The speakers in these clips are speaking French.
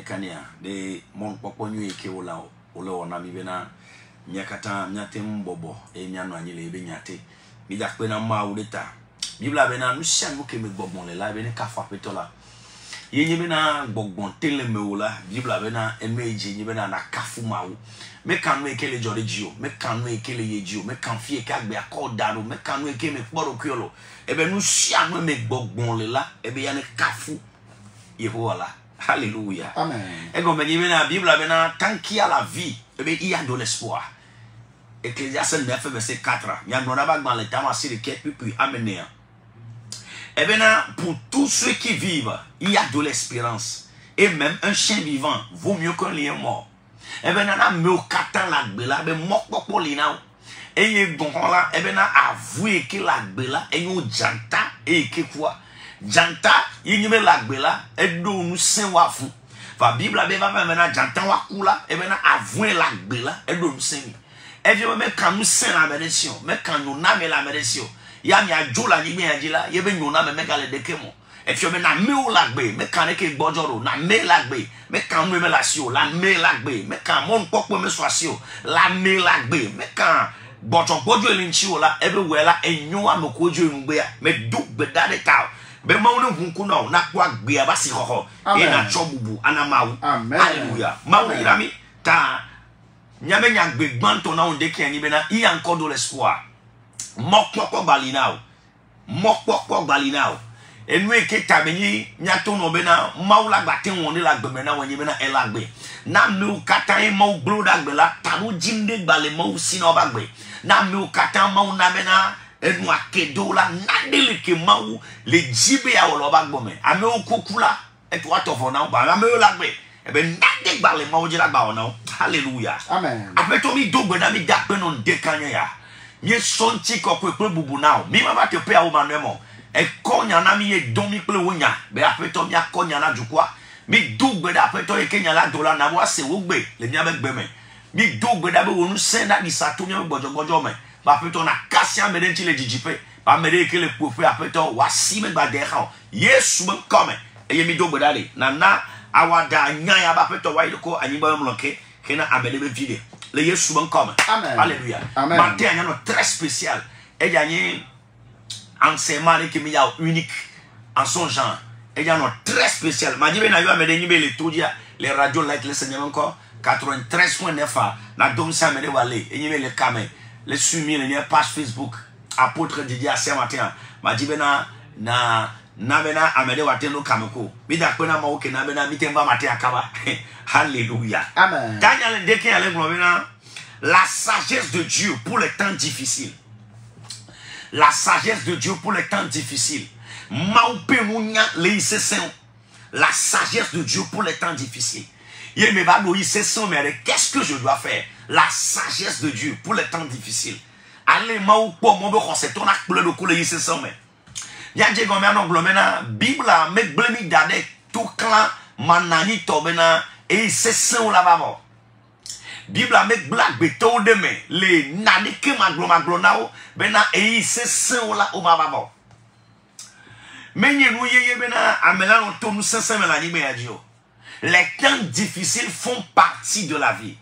kania de mon popo nyu eke ola ona mi bena nyakata nyatem bobo e nyano anyele be nyate mi jakpe na ma udeta bibla bena nu shan mo ke me gbobon le la be ne ka fa petola yenye bena gbogbon tele me ola bibla bena emeji yenye bena na kafu mawu me kanu ekele jore jio me kanu ekele yejio me kan fie ka gbe akodaro me kanu eke me kporo kyolo ebe nu shan mo me gbogbon le la ebe ya ne kafu yehola. Alléluia. Amen. Et comme il la Bible, tant qu'il y a la vie, il y a de l'espoir. Ecclésiaste 9, verset 4. Il y a dans le temps assez de puis amener. Et bien, pour tous ceux qui vivent, il y a de l'espérance. Et même un chien vivant vaut mieux qu'un lion mort. Et bien, on a mis au katan la gbela, ben mok pour l'ina. Et il y a bon là, et bien, avoué que la gbela, et nous janta, et que quoi? Janta yinime lagbela edo nu sen wafu fa bible be va mena janta wakula e bena avouer lagbela edo nu sen e je me kan nu sen la médition me kan nu na me la médition ya mi ajo la ni me ajila ye be nu na me gale dekemo e fi me na me o lagbe me kan ke gbojoro na me lagbe me kan nu me la sio la me lagbe me kan mon popo me so asio la me lagbe me kan boton pojo elinchi o la everywhere la enyo amokojo ngbe ya me duk bedade taw be maunu hunkuna na kwa gbia basi hoho e na chobubu ana mawu. Alléluia. Mawu irami ta nyame nyagbe gbanto na onde ke ani be na i encore de l'espoir. Mokpokpo balinao. Mokpokpo balinao. Enu eke tabeni nyato no be na mawu la gbate won la gbe me na won be na elagbe. Na mi kata e mawu glo da gbe la tabu jinde gbale mawu sino bagbe. Na mi kata mawu na be na enu akedo la nandele ke mawu le jibe ya woloba gbome ame okukula eto atofo na ba ame olagbe ebe nande gba le mawu jira gba ona. Hallelujah. Amen. Apeto mi dogbe na mi dakpe no dekanya ya ye sonti kokwe bubu now mi ma ba te pe awu manemo e konya na mi ye domi ple wonya be apeto mi akonya na jukwa mi dogbe da apeto e kenya la dola na wa se wogbe le mi abegbe me mi dogbe da be wonu senda di sato mi gbojogojo me ba peto na kasia medenchi le jijipe ba mede ke le pofe apeto wasi me gba deha yesu me come eye mi dogbe dale na awada nya ya ba peto wa idoko anyiba mloke kena amede be vide le yesu me come. Amen. Alléluia. Amen. Matin anya no très spécial e gagné enseignement qui mi ya unique en son genre e gagné no très spécial majibe na yo amede nyibe le todia les radio light le seigneur encore 93.9 na dom sa mede wale e nyibe le kame les soumis les page Facebook apôtre Didier à ce matin m'a dit bena na bena amede wateno kameko mi da pena ma oke na bena mi temba matin akaba. Alléluia. Amen. Daniel deke ale globena la sagesse de Dieu pour les temps difficiles. La sagesse de Dieu pour les temps difficiles. Maupe munya le isesen. La sagesse de Dieu pour les temps difficiles. Il me va nous isesen mais qu'est-ce que je dois faire? La sagesse de Dieu pour les temps difficiles. Allez, maou po mo be khose to na kule do kule yise some. Ya je go me no glomena Bibla me blemi dade tout clan manani to bena e sesen la babo. Bibla me black be to de me le nani ke maglo nao bena e sesen la o babo. Menye nou yeye bena amela no to nou sesen me la ni me adio. Les temps difficiles font partie de la vie.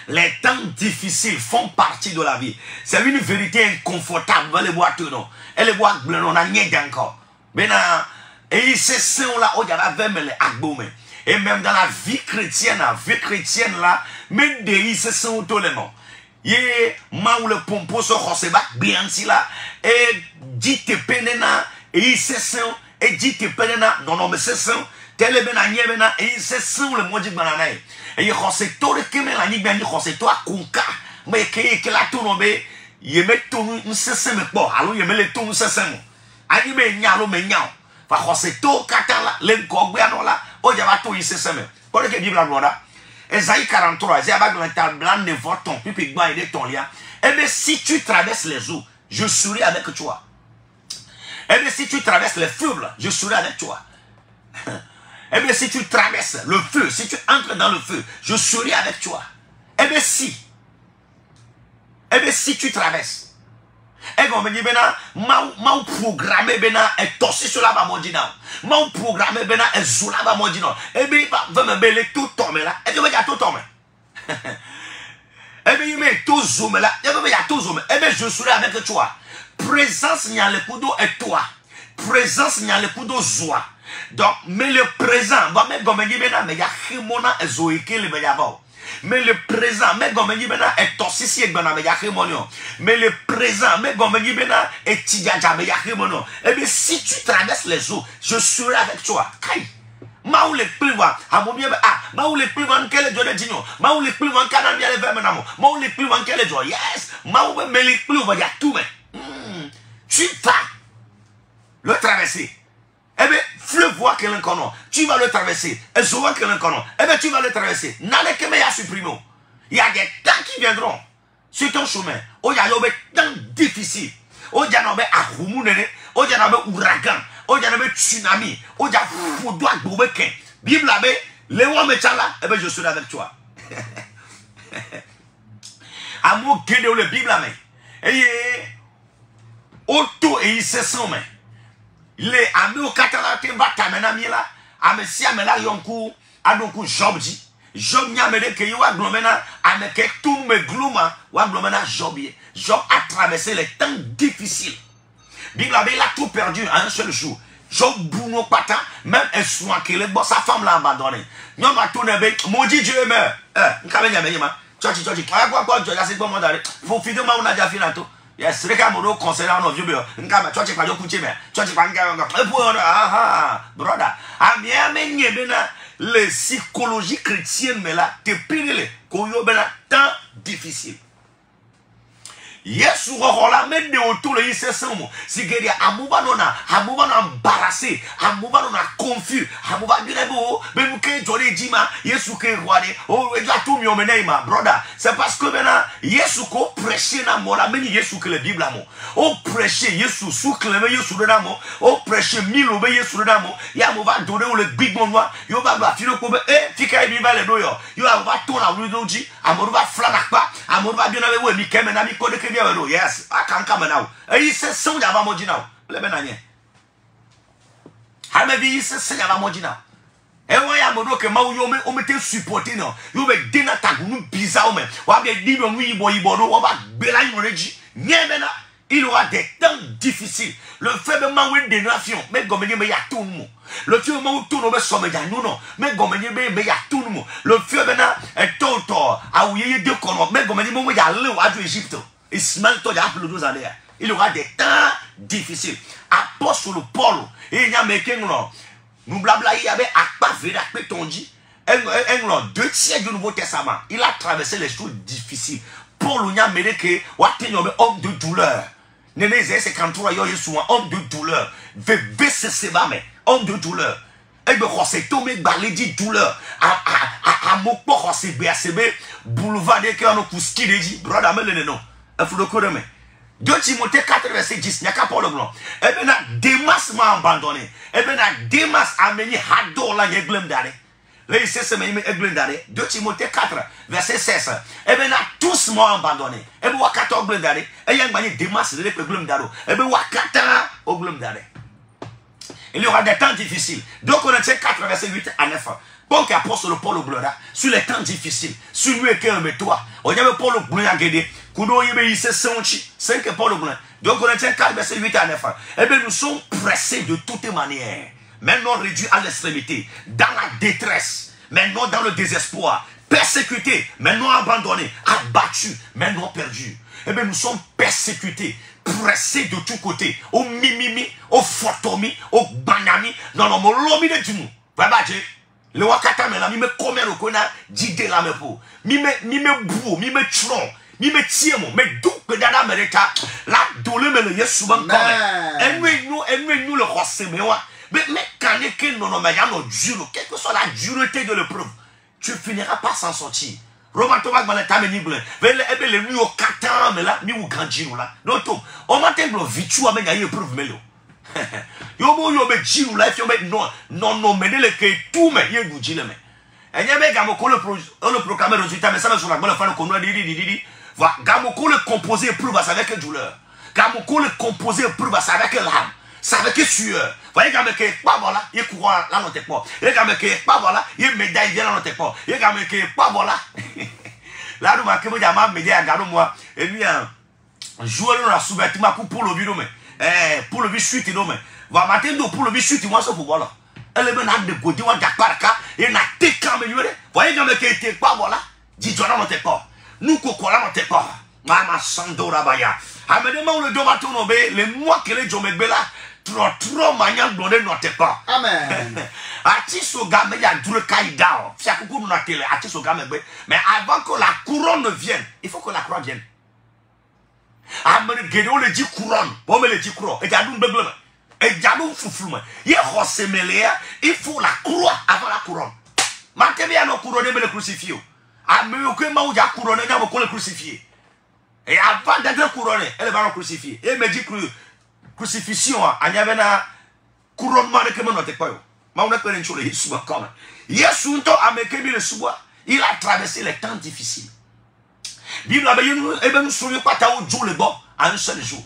Les temps difficiles font partie de la vie. C'est une vérité inconfortable. Elle boit tout non. Elle boit blanc on a rien encore. Bena et c'est ça là on a vermele agbome. Et même dans la vie chrétienne là, même des c'est ça tout le monde. Ye ma ou le pompo so khoseba bien si là et dit te penena et c'est ça et dit te penena non mais c'est ça. Tele bena nye bena et c'est ça le moji banana. Et il khose to le keme la ni bien ni khose to akunka mais ke la to no be ye me to nsese me po alo ye me le to nsese mo ani me nya lo me nya fa khose to kata la le ko gbe anola o ja ba to nsese me ko le ke Bible gloda Esaïe 43 Esaïe ba glanta blanc de voton pipi gba ide ton lia. Et bien si tu traverses les eaux je serai avec toi. Et bien si tu traverses les feux je serai avec toi. Eh bien, si tu traverses le feu, si tu entres dans le feu, je serai avec toi. Eh bien, si tu traverses, Et comme dit bena mau programmer bena et tossi sur la ba mondina. Mau programmer bena et zoula ba mondina. Et bien va me bele tout tomber là. Et bien il y a tout tomber. Et bien il met tout zoom là. Et bien il y a tout zoom. Et bien je serai avec toi. Présence n'y a le couteau et toi. Présence n'y a le couteau zoa. Donc mais le présent va mettre comme dit bena mais il y a chimona et zoike le beyabo. Mais le présent, mais comme dit bena est toxique bena mais yakimonio. Mais le présent, mais comme dit bena est tigaja mais yakimonio. Eh bien si tu traverses les eaux, je serai avec toi. Kai. Maou le pliwa, amobie maou le pliwa quel jour de dino. Maou le pliwa kana bien le vermenamo. Maou le pliwa quel jour. Yes. Maou me le pliwa ya tout mais. Tu vas le traverser. Eh bien, fleuve voit que l'un connaît. Tu vas le traverser. Et je vois que l'un connaît. Eh bien, tu vas le traverser. N'allez que me supprimé. Il y a des temps qui viendront sur ton chemin. Il y a des temps difficiles. Il y a des ahumunene. Il y a des ouragans. Il y a des tsunamis. Il y a des poudois boubequins. Bible là, les rois me tient là. Eh bien, je serai avec toi. Amour guédé le Bible là, mais. Et auto et il se sent, mais. Les amis au catalate va t'amener là, amesi amela yonku, adonku Job dit. Job n'y a mené que yo aglomena, ameke tout me gloma, ou aglomena Job. Job a traversé les temps difficiles. Bible avait tout perdu en un seul jour. Job bouno pata, même un soin que le boss, sa femme l'a abandonné. Nyom a tourné avec, maudit Dieu meurt. N'kame nyame yema. Tchochi, quoi, Dieu, là c'est bon mon faut fider ma on a déjà fait là tout. Yes, les camerounais concernant nos vieux béos. N'kama, tu as pas de coutume, tu as pas de brother. Les psychologies chrétiennes, mais là, te pire, qu'on y a tant difficile. Yes, on la met de autour de l'ICSM. Si il y a un mouvement embarrassé, un mouvement confus, un mouvement mais nous qui jolé dima, yes, ou que roi, oh, il y a tout mieux menéma, brother. C'est parce que maintenant, yes, ou qu'on prêche na mola, mais yes, ou que le Bible amo. On prêche yes, ou sous clément, yes, ou de namo. On prêche mille ou yes, ou de namo. Ya mova donné ou le big bon noir, yo va filo kobe, fika biba le doyo. Yo va tourner à l'udoji, amor va flanakpa, amor va bien avec vous, mi kemena mi kode. Yes, I can't come now. Et c'est son d'avant mon dîner. Le benanier. Hamevi, c'est ça d'avant mon dîner. Et moi, il y a mon que moi, on m'était supporté, non. Vous me dites, nous bizarre, mais on va dire, oui, on va bélayer mon régi. Il aura des temps difficiles. Le fait de manger des nations, mais comme il y a tout le monde. Le fait de manger tout le monde, mais non, mais comme il y a tout le monde. Le fait de manger tout le monde, à où il y a deux colons, mais comme il y a l'eau à l'Égypte. Il y aura des temps difficiles. Apôtre Paul, il y a nous blabla, il y avait Akpa Védak Pétondi, deux tiers du Nouveau Testament. Il a traversé les choses difficiles. Paul, il y a homme de douleur. Néné, c'est quand tu as homme de douleur. Homme de douleur. Et bien, c'est tombé baladi douleur. À Mokpo, c'est BACB, boulevard de Kéano Kouski, dit, brother, mais non. Il faut le connaître. 2 Timothée 4, verset 10, il n'y a qu'à Paul le blanc. Eh bien, Démas m'a abandonné. Eh bien, Démas a mené Hador la Yeglem d'arrêt. Là, il sait se mener Yeglem d'arrêt. 2 Timothée 4, verset 16. Eh bien, tous m'ont abandonné. Eh bien, Wakata au Glem d'arrêt. Et il y a un Démas de l'Eglem d'arrêt. Eh bien, Wakata au Glem d'arrêt. Il y aura des temps difficiles. Donc, Corinthiens 4, verset 8 à 9. Bon qu'apôtre Paul au gloire, sur les temps difficiles, sur lui et que toi, on y avait Paul au gloire à guider. Kudo yebe yise sonchi, 5 Paul au gloire. Donc Corinthiens 4, verset 8 à 9. Eh bien, nous sommes pressés de toutes manières, maintenant réduits à l'extrémité, dans la détresse, maintenant dans le désespoir, persécutés, maintenant abandonnés, abattus, maintenant perdus. Eh bien, nous sommes persécutés, pressés de tous côtés, au mimimi, au fortomi, au banami, dans le molomi de Dieu. Le wakata me la mi me come le kona dide la me po mi me bou mi me tron mi me tiemo me dou que dada mereka la dole me le yesu ban comme enwe nous le rosé me wa mais quand que non mais ya no duro quelle que soit la dureté de l'épreuve tu finiras pas s'en sortir. Roman Thomas maleta me ni blen vele ebe le mi o kata me la mi ou grandino la non to on m'entend le vitu a me ya épreuve me lo yo be jiru life yo be non mais le que tout mais ye du jile mais et nya be gamo ko le proclamer résultat mais ça me sur la bonne fin ko no di voilà gamo ko le composer épreuve avec douleur Gamoko le composé pour ça avec l'âme. C'est avec sueur. Vous voyez, Gameke, pas voilà, il court là dans tes ports. Et Gameke, pas voilà, il médaille vient dans tes ports. Et Gameke, pas voilà. Là, nous marquons, il y a ma médaille, regarde-moi. Et lui, jouer dans la sous-vêtement pour le vidéo, mais pour le vidéo, chute, non, mais. Va matin, pour le vidéo, chute, moi, ce football là. Elle est maintenant de côté, on a parka, et n'a été quand même. Vous voyez, Gameke, était pas voilà, dis-toi dans tes ports. Nous, coco là dans tes ports. Mama Sandora Baya. Amédément, le domato nobe, les mois que les jomegbe là, trop maniant donner notre pas. Amen. Atiso game ya dure kaïda. Fiakuku nous na télé, atiso game be. Mais avant que la couronne vienne, il faut que la couronne vienne. Amen, Gédéon le dit couronne. Bon, mais le dit couronne. Et jadou beble. Et jadou foufou. Il il faut la croix avant la couronne. Maintenant, il y a nos couronnes, mais le crucifié. Amen, ok, ma ou ya couronne, il y a le crucifié. Et avant d'être couronné, elle va le crucifier. Et elle me dit que crucifixion, il y avait un couronnement de Kémen dans tes poils. Mais on a pris une chose, il est comme Yesu, il a traversé les temps difficiles. Bible, nous ne souvenons pas de jour le bon à un seul jour.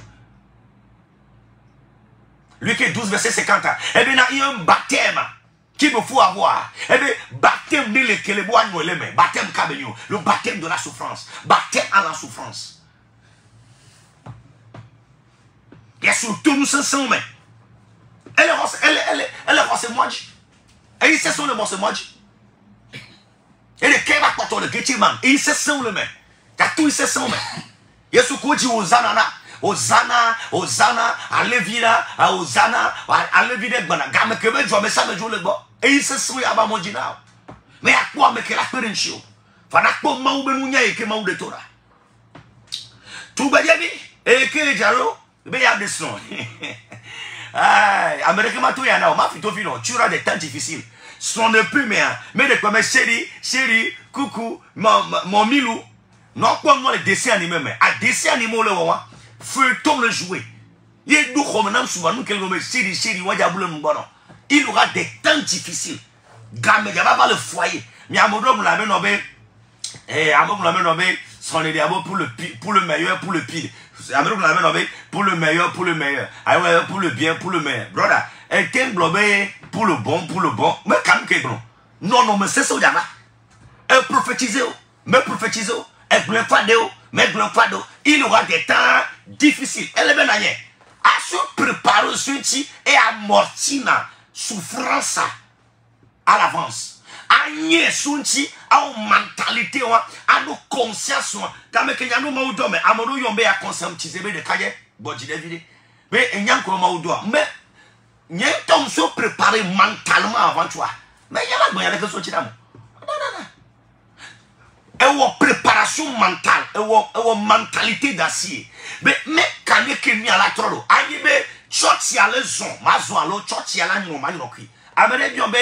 Luc 12, verset 50. Eh bien, il y a un baptême qu'il me faut avoir. Eh bien, baptême de l'équilibre, baptême cabello, le baptême de la souffrance, baptême à la souffrance. Et surtout, nous sommes mais. Elle est rosse moji. Et il se sont le bon moji. Et le keba kwato le getiman. Et il se sont le mais. Katou il se sont mais. Yesu koji Hosanna, Hosanna, Hosanna, Alevina, Hosanna, Alevina gbana. Game kebe jo me sa me jo le bo. Et il se sont yaba moji now. Mais à quoi me kela perenchio. Fana ko ma ube nunya e ke ma ude tora. Tu ba yebi e ke jaro. Mais il y a des sons. Américain m'a tout y en a. Ma fille, tu auras des temps difficiles. Son ne plus, mais de quoi, chérie, coucou, mon milou. Non, quoi, moi, les dessins animés, mais à dessin animé, le roi, feu tombe le jouet. Il y a deux comme souvent, nous, quelqu'un, chérie, il aura des temps difficiles. Gamme, il n'y a pas le foyer. Mais à mon dos, vous l'avez nommé, son diable pour le meilleur, pour le pire. Pour le meilleur, pour le meilleur. Pour le bien, pour le meilleur. Brother, elle t'aime pour le bon, pour le bon. Mais quand même, non, mais c'est ça, elle prophétise, mais prophétise, elle glorifique, mais glorifique. Il aura des temps difficiles. Elle est bien d'ailleurs. À se préparer ceci et à amortir la souffrance à l'avance. Agne sunti a mentalité a nos conscience comme que yano maudo mais amoro yombe a conscientiser de kaye bodi devide mais enyan ko maudo mais nyen tom so préparer mentalement avant toi mais yala gbo yala que so tidam non et wo préparation mentale et wo mentalité d'acier mais kane ke mi ala trolo ayibe church ya le zon ma zon alo church ya la nyo ma nyo ki amere biombe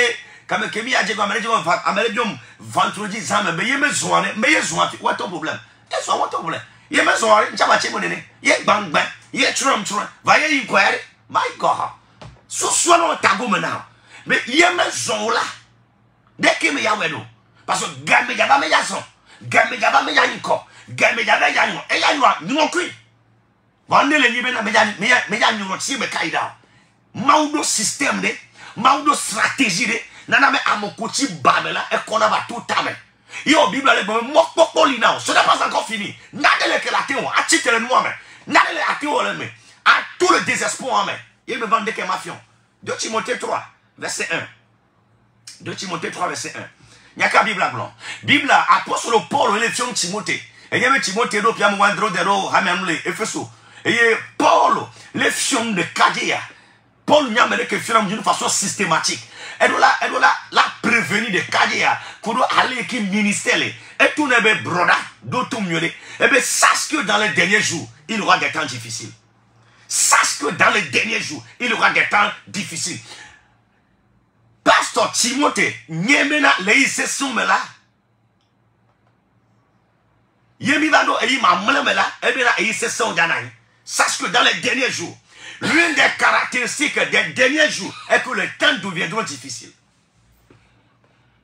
comme que mi a dit comme vendredi zame mais il me zoane mais il zoane what ton problème et so what ton problème il me zoane jaba che monene il bang bang il trum va y inquiry my god so so no tago me now mais il me zon là dès que me ya wedo parce que game jaba me ya son game jaba me ya nko game jaba ya nyo e ya nyo nyo kri bande le ni be na me ya nyo ti be kaida maudo système de maudo stratégie de nana me amokoti babela e kona ba tout time yo bible le bon mokpokpo li now ce n'est pas encore fini nadele que la théo a titre nous mais nadele a théo le mais à tout le désespoir mais il me vende que mafion 2 Timothée 3 verset 1 2 Timothée 3 verset 1 nyaka bible blanc bible apôtre Paul le fion Timothée et y avait Timothée do piam wandro dero hamiamle efeso et Paul le fion de Kadia Paul n'y a mené que finalement d'une façon systématique. Elle doit la prévenir de Kadia pour aller qui ministère. Et tout n'est pas broda, d'autres mieux. Et bien, sache que dans les derniers jours, il y aura des temps difficiles. Sache que dans les derniers jours, il y aura des temps difficiles. Pasteur Timothée, Niemena, les sessions là. Yemibado et Yimamela, et bien là, il sessions d'anaï. Sache que dans les derniers jours, l'une des caractéristiques des derniers jours est que les temps deviendront difficiles.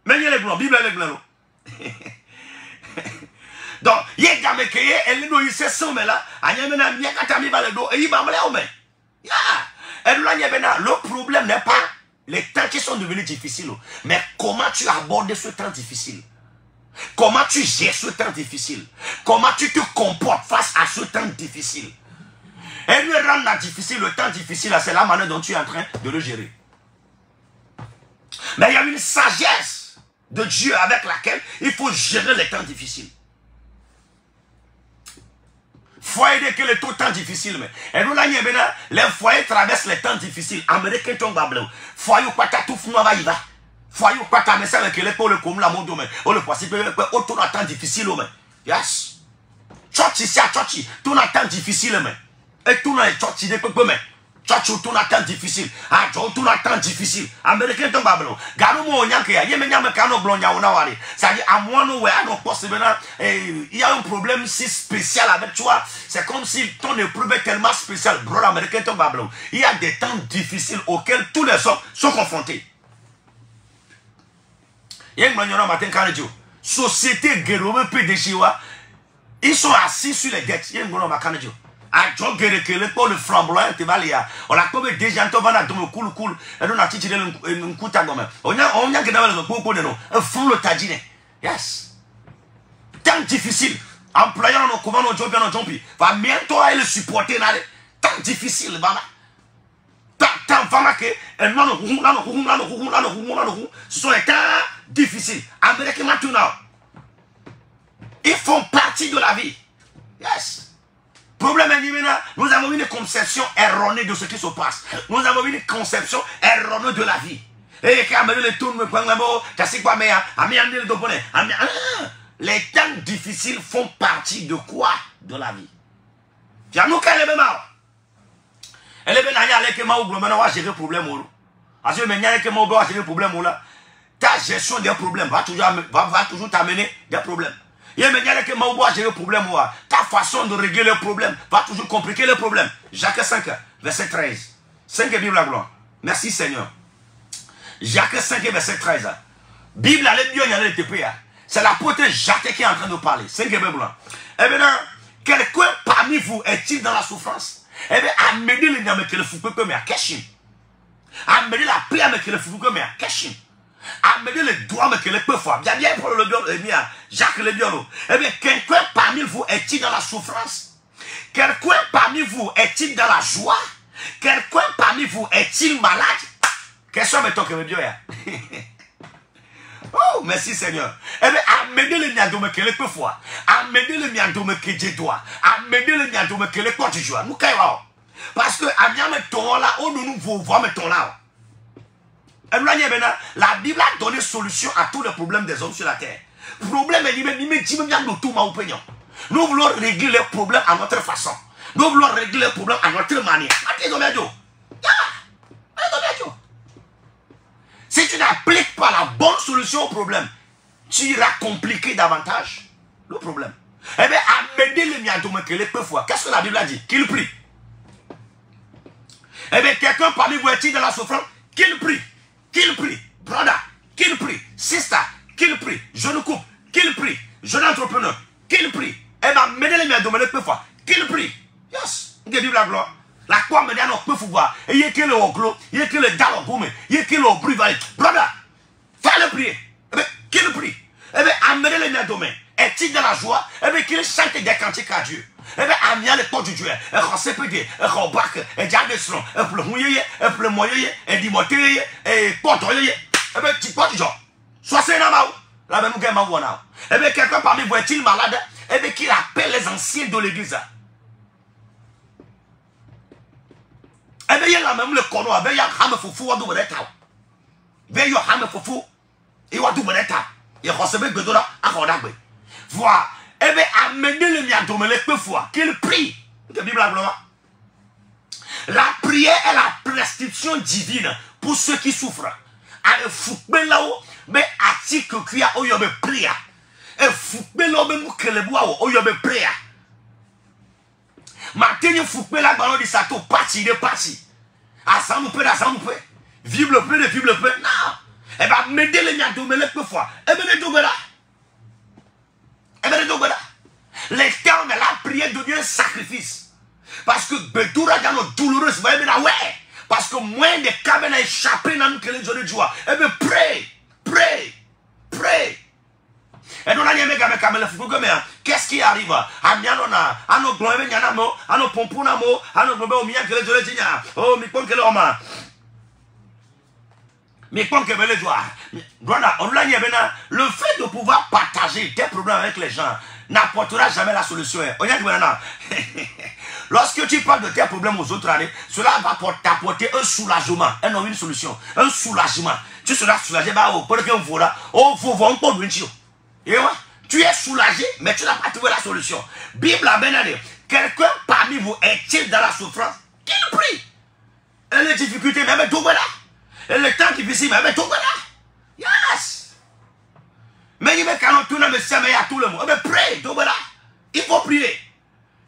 Mais il y a les blancs, Bible les blancs. Donc, il y a des gens qui sont là, le problème n'est pas les temps qui sont devenus difficiles, mais comment tu abordes ce temps difficile? Comment tu gères ce temps difficile? Comment tu te comportes face à ce temps difficile? Et lui rendre difficile, le temps difficile, c'est la manière dont tu es en train de le gérer. Mais il y a une sagesse de Dieu avec laquelle il faut gérer les temps difficiles. Foyer que le temps difficile, mais et nous là, les foyers traversent les temps difficiles. Américain ton bablo. Foyer quoi t'as tout fou va y va. Foyer quoi t'as mais ça avec les pour le comme la monde mais on le possible autour d'un temps difficile mais. Yes. Church ici à church, tout un temps difficile mais. Et tout dans les church des peu mais. Church tout un temps difficile. Ah, tout un temps difficile. Américain ton bablo. Garo mo nyanke ya yeme nyame kano blonya ona wari. Ça dit à moi no way I don't possible il y a un problème si spécial avec toi. C'est comme si ton épreuve est tellement spécial. Bro américain ton bablo. Il y a des temps difficiles auxquels tous les hommes sont confrontés. Yeng blonyona matin kanjo. Société guerre PDG wa. Ils sont assis sur les dettes. Yeng blonyona kanjo. A jo gere que le pôle flamboyant te valia on la comme déjà to bana do cool et on a titulé un kuta gomme on a que dans le coco de non un fond le tadine yes temps difficile employeur no comment no job no jompi va bientôt aller supporter na temps difficile baba temps vraiment que non ce sont les temps difficiles américain maintenant ils font partie de la vie yes. Problème est nous avons une conception erronée de ce qui se passe. Nous avons une conception erronée de la vie. Et quand les tours me prennent les temps difficiles font partie de quoi? De la vie. Nous qu'elle est même. Elle est bien allée que moi ou gérer le problème. Parce que maintenant que moi gérer le problème là, ta gestion des problèmes va toujours t'amener des problèmes. Il y a maintenant que moi gérer le problème, ta façon de régler le problème va toujours compliquer le problème. Jacques 5, verset 13. 5 Bible la gloire. Merci Seigneur. Jacques 5, verset 13. Bible, elle est bien, elle est TPA. C'est l'apôtre Jacques qui est en train de parler. 5 Bible la gloire. Eh bien, quelqu'un parmi vous est-il dans la souffrance? Eh bien, amenez le nyame que le fou peut me à Keshin. Amenez la paix avec le fou que me à Keshin. Amenez les doigts mais que les peu fois. Bien pour le bien, Jacques le biolo. Eh bien, quelqu'un parmi vous est-il dans la souffrance? Quelqu'un parmi vous est-il dans la joie? Quelqu'un parmi vous est-il malade? Question me toque me bio ya. Oh, merci Seigneur. Eh bien, amenez le miadome que les peu fois. Amenez le miadome que Dieu doit. Amenez le miadome que les quoi tu joues. Nous caillons. Parce que amiens me ton là, on nous voir me ton là. La Bible a donné solution à tous les problèmes des hommes sur la terre. Problème est nous voulons régler les problèmes à notre façon. Nous voulons régler les problèmes à notre manière. Si tu n'appliques pas la bonne solution au problème, tu iras compliquer davantage le problème. Eh bien, amenez le miadome que les peu fois. Qu'est-ce que la Bible a dit? Qu'il prie. Eh bien, quelqu'un parmi vous est-il dans la souffrance? Qu'il prie. Qu'il prie, brother, qu'il prie, sister, qu'il prie, jeune couple, qu'il prie, jeune entrepreneur, qu'il prie. Eh bien, menez les miens de me peu fois, qu'il prie. Yes, il dit la gloire. La quoi me dit non, peut voir. Et il y a que le oglo, il y a que le dalogome, il y a que le bruit. Brother, fais-le prier. Eh bien, qu'il prie. Eh bien, amenez les miens de me. Est-il dans la joie? Eh bien, qu'il chante des cantiques à Dieu. Eh bien, amenez le corps du Dieu. Et recépédé, et rebac, et diadesron, et pleumoyer, et pleumoyer, et dimoter, et portoyer. Eh bien, tu portes genre. Soit c'est un amaou. La même gamme à eh bien, quelqu'un parmi vous est-il malade? Eh bien, qu'il appelle les anciens de l'église. Eh bien, il y a même le corps. Eh bien, il y a un fou à double état. Eh bien, il y a un fou. Il y a double état. Il y a recépédé de là à Rodagbe. Voilà. Eh bien, amenez le miadome les peu fois qu'il prie. La Bible la gloire. La prière est la prescription divine pour ceux qui souffrent. Et fouper là-haut, mais à-t-il que tu as eu une prière? Et fouper là-haut, mais que le bois ou une prière. Maintenant, fouper là-bas, dit ça, tout parti, de parti. À ça, nous peut, à ça, nous peut. Vive le peu, vive le peu. Non. Eh bien, mettez le miadome les peu fois. Eh bien, les deux là. Eh bien, les deux là. prière devient un sacrifice. Parce que Bedoura dans nos douloureux, vous voyez bien, ouais. Parce que moins de cas a échappé dans nous que les jours de joie. Eh bien, pray. Et nous, qu'est-ce qui arrive? À nos gloires, à nos pompons, à nos gloires, que les jours de joie. Oh, mais comme que l'homme. Mais comme que les joie. Le fait de pouvoir partager tes problèmes avec les gens n'apportera jamais la solution. Lorsque tu parles de tes problèmes aux autres, cela va t'apporter un soulagement, et non une solution. Un soulagement. Tu seras soulagé. Tu es soulagé, mais tu n'as pas trouvé la solution. Bible a bien dit, quelqu'un parmi vous est-il dans la souffrance? Qu'il prie. Et les difficultés, mais tout voilà. Et le temps difficile, mais tout voilà. Yes. Mais il me calme tout le monde, mais il y a tout le monde. Mais prie, tout voilà. Il faut prier.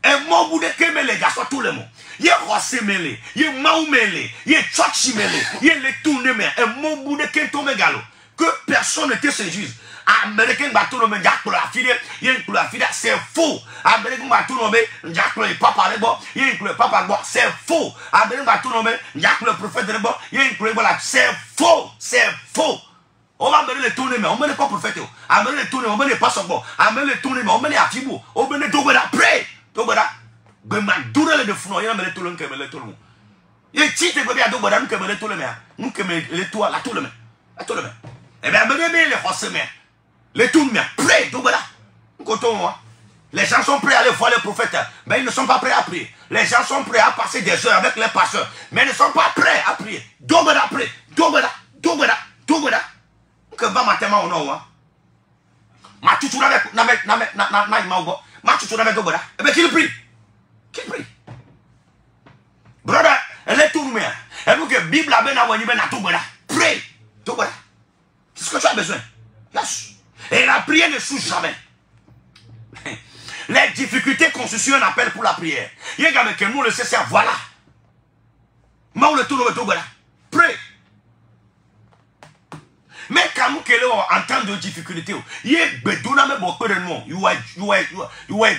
Et mon bout de kémé les gars, soit tout le monde. Il y a Rossé mêlé, il y a Maou mêlé, il y a Tchotchi mêlé, il y a les tournées mêlés. Et mon bout de kémé mégalo. Que personne ne te séduise. Américain bateau nommé Jack pour la fille, il y a une la fille, c'est faux. Américain bateau nommé Jack pour le papa de bon, il y a une papa de bon, c'est faux. Américain bateau nommé Jack pour le prophète de bon, il y a une voilà, c'est faux, c'est faux. On va mener les tournées, mais on met les pas prophètes. On met les tournées, on met les pas bon, on met les tournées, mais on met les afibou, on met les dougara, pray. Dougara, ben ma douleur de fou, il y a les tournées, il y a les tournées. Il y a titre que bien dougara, nous que les tournées, nous que les toits, la tournées, la tournées. Eh bien, menez les rossements. Les tournées, prêts, donc voilà. Les gens sont prêts à aller voir les prophètes, mais ils ne sont pas prêts à prier. Les gens sont prêts à passer des heures avec les pasteurs, mais ils ne sont pas prêts à prier. Donc voilà, prêt, donc voilà. Que va ma thème en haut. Ma tutu avec ma tutu avec donc voilà. Eh bien, qu'il prie. Brother, elle est tournée. Et vous que Bible a bien envoyé, ben à tout voilà. Pray, donc voilà. C'est ce que tu as besoin. Yes. Et la prière ne souche jamais. Les difficultés constituent un appel pour la prière. Il y a un gars qui nous le sait, c'est voilà. Mais on le tourne au voilà. Pray. Mais quand nous en temps de difficulté, il y a bedona me beaucoup de noms. You are